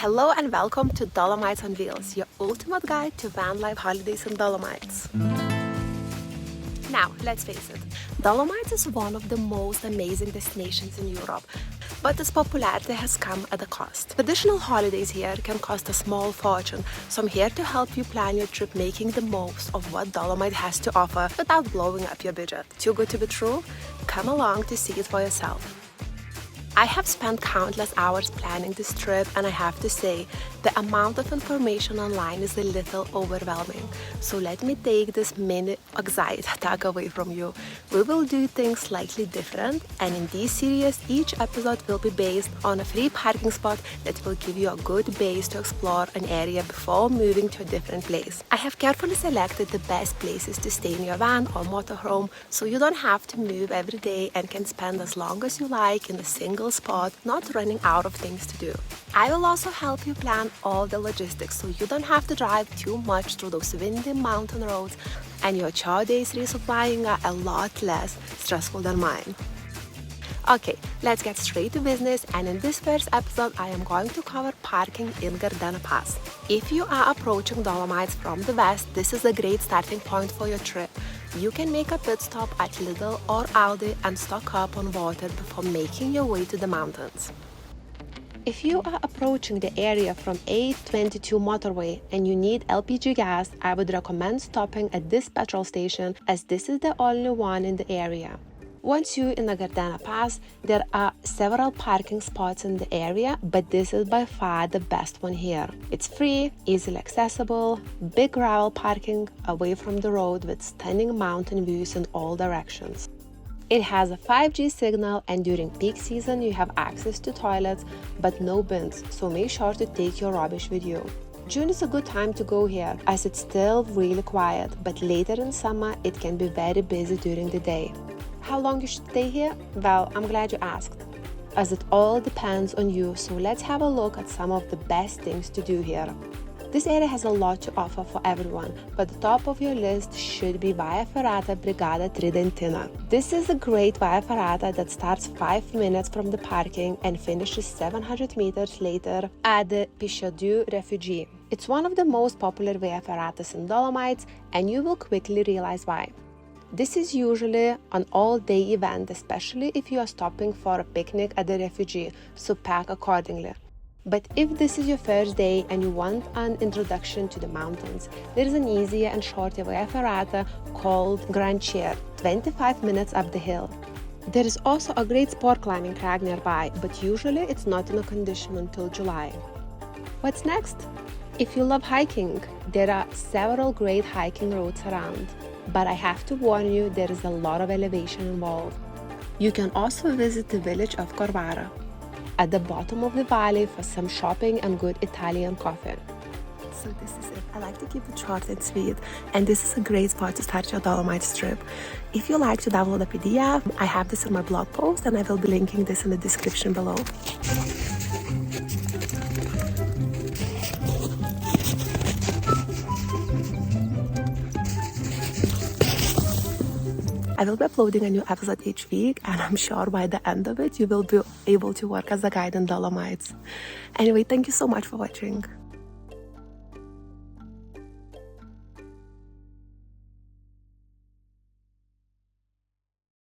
Hello and welcome to Dolomites on Wheels, your ultimate guide to van life holidays in Dolomites. Now, let's face it, Dolomites is one of the most amazing destinations in Europe, but its popularity has come at a cost. Traditional holidays here can cost a small fortune, so I'm here to help you plan your trip making the most of what Dolomite has to offer without blowing up your budget. Too good to be true? Come along to see it for yourself. I have spent countless hours planning this trip, and I have to say, the amount of information online is a little overwhelming. So let me take this mini anxiety attack away from you. We will do things slightly different, and in this series, each episode will be based on a free parking spot that will give you a good base to explore an area before moving to a different place. I have carefully selected the best places to stay in your van or motorhome, so you don't have to move every day and can spend as long as you like in a single spot, not running out of things to do. I will also help you plan all the logistics so you don't have to drive too much through those windy mountain roads, and your chow days resupplying are a lot less stressful than mine. Okay, let's get straight to business, and in this first episode I am going to cover parking in Gardena Pass. If you are approaching Dolomites from the west, this is a great starting point for your trip. You can make a pit stop at Lidl or Aldi and stock up on water before making your way to the mountains. If you are approaching the area from A22 motorway and you need LPG gas, I would recommend stopping at this petrol station, as this is the only one in the area. Once you're in the Gardena Pass, there are several parking spots in the area, but this is by far the best one here. It's free, easily accessible, big gravel parking away from the road with stunning mountain views in all directions. It has a 5G signal, and during peak season you have access to toilets but no bins, so make sure to take your rubbish with you. June is a good time to go here as it's still really quiet, but later in summer it can be very busy during the day. How long you should stay here? Well, I'm glad you asked, as it all depends on you, so let's have a look at some of the best things to do here. This area has a lot to offer for everyone, but the top of your list should be Via Ferrata Brigata Tridentina. This is a great Via Ferrata that starts 5 minutes from the parking and finishes 700 meters later at the Pisciadù Refugee. It's one of the most popular Via Ferratas in Dolomites, and you will quickly realize why. This is usually an all-day event, especially if you are stopping for a picnic at the refugee, so pack accordingly. But if this is your first day and you want an introduction to the mountains, there is an easier and shorter Via Ferrata called Gran Cir, 25 minutes up the hill. There is also a great sport climbing track nearby, but usually it's not in a condition until July. What's next? If you love hiking, there are several great hiking routes around, but I have to warn you, there is a lot of elevation involved. You can also visit the village of Corvara at the bottom of the valley for some shopping and good Italian coffee. So this is it. I like to keep it short and sweet, and this is a great spot to start your Dolomites trip. If you like to download a PDF, I have this in my blog post, and I will be linking this in the description below. I will be uploading a new episode each week, and I'm sure by the end of it, you will be able to work as a guide in Dolomites. Anyway, thank you so much for watching.